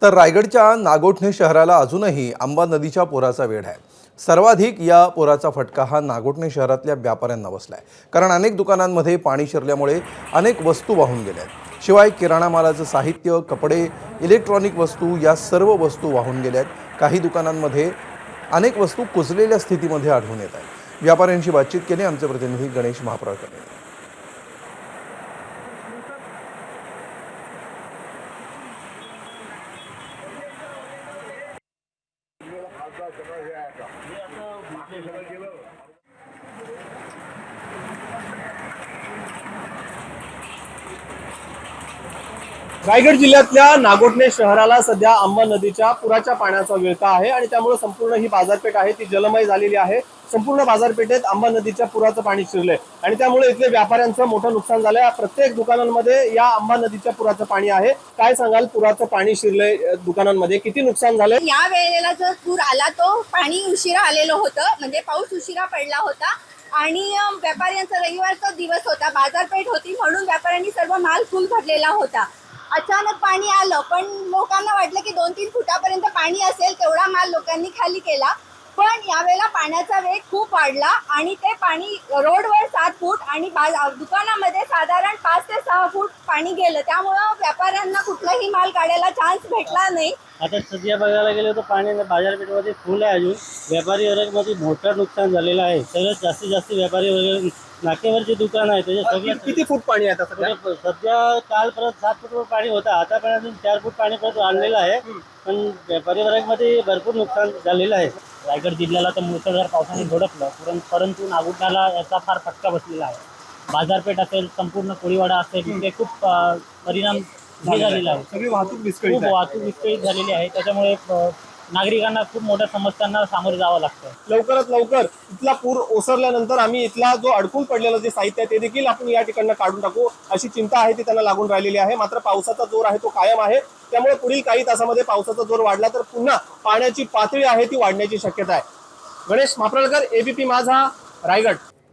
तर रायगडच्या नागोठणे शहराला अजूनही अंबा नदीच्या पुराचा वेढ आहे। सर्वाधिक या पुराचा फटका हा नागोठणे शहरातल्या व्यापाऱ्यांना बसलाय, कारण अनेक दुकानांमध्ये पाणी शिरल्यामुळे अनेक वस्तू वाहून गेल्या आहेत। शिवाय किराणा मालाचं साहित्य, कपडे, इलेक्ट्रॉनिक वस्तू या सर्व वस्तू वाहून गेल्या आहेत। काही दुकानांमध्ये अनेक वस्तू कुजलेल्या स्थितीमध्ये आढळून येत आहेत। व्यापाऱ्यांशी बातचीत केली आमचे प्रतिनिधी गणेश महाप्रळकर यांनी। रायगड जिल्ह्यातल्या नागोठणे शहराला सध्या अंबा नदीच्या पुराच्या पाण्याचा विळखा आहे आणि त्यामुळे संपूर्ण ही बाजारपेठ आहे ती जलमय झालेली आहे। संपूर्ण बाजारपेठेत अंबा नदीच्या पुराचं पाणी शिरलंय आणि त्यामुळे इथले व्यापाऱ्यांचं मोठं नुकसान झालंय। प्रत्येक दुकानांमध्ये या अंबा नदीच्या पुराचं पाणी आहे। काय सांगाल, पुराचं पाणी शिरलंय दुकानांमध्ये, किती नुकसान झालंय? या वेळेला जो पूर आला तो पाणी उशिरा आलेलं होतं, म्हणजे पाऊस उशिरा पडला होता आणि व्यापाऱ्यांचा रविवारचा दिवस होता, बाजारपेठ होती, म्हणून व्यापाऱ्यांनी सर्व माल फुल भरलेला होता। अचानक पाणी आलं, पण लोकांना वाटलं की 2-3 फुटापर्यंत पाणी असेल, तेवढा माल लोकांनी खाली केला। पण यावेळेला पाण्याचा वेग खूप वाढला आणि ते पाणी रोडवर 7 फूट आणि दुकानामध्ये साधारण 5 ते 6 फूट पाणी गेलं। त्यामुळं व्यापाऱ्यांना कुठलाही माल काढायला चान्स भेटला नाही। आता सध्या बघायला गेलं तर पाणी बाजारपेठेमध्ये फुल आहे। अजून व्यापारी वर्गामध्ये मोठं नुकसान झालेलं आहे। सगळ्यात जास्तीत जास्त व्यापारी वर्ग नाक्यावरचे दुकान आहे त्याच्या सगळ्यात किती फूट पाणी आहे आता सध्या? सध्या काल परत 7 फूट पाणी होता, आता पण अजून 4 फूट पाणी परत वाढलेलं आहे। पण व्यापारी वर्गामध्ये भरपूर नुकसान झालेलं आहे। रायगड जिल्ह्याला तर मुसळधार पावसाने धडकलं, परंतु नागोठण्याला याचा फार फटका बसलेला आहे। बाजारपेठ असेल, संपूर्ण कोळीवाडा असेल, इथे खूप परिणाम झालेला आहे। सगळी वाहतूक खूप विस्कळीत आहे। वाहतूक विस्कळीत झालेली आहे, त्याच्यामुळे नागरिकांना खूप मोठ्या समस्यांना सामोरे जावं लागतं। लवकरात लवकर इथला पूर ओसरल्यानंतर आम्ही इथला जो अडकून पडलेलं जे साहित्य आहे ते देखील आपण या ठिकाणी काढून टाकू अशी चिंता आहे ती त्यांना लागून राहिलेली आहे। मात्र पावसाचा जोर आहे तो कायम आहे, त्यामुळे पुढील काही तासामध्ये पावसाचा जोर वाढला तर पुन्हा पाण्याची पातळी आहे ती वाढण्याची शक्यता आहे। गणेश महाप्रळकर, एबीपी माझा, रायगड।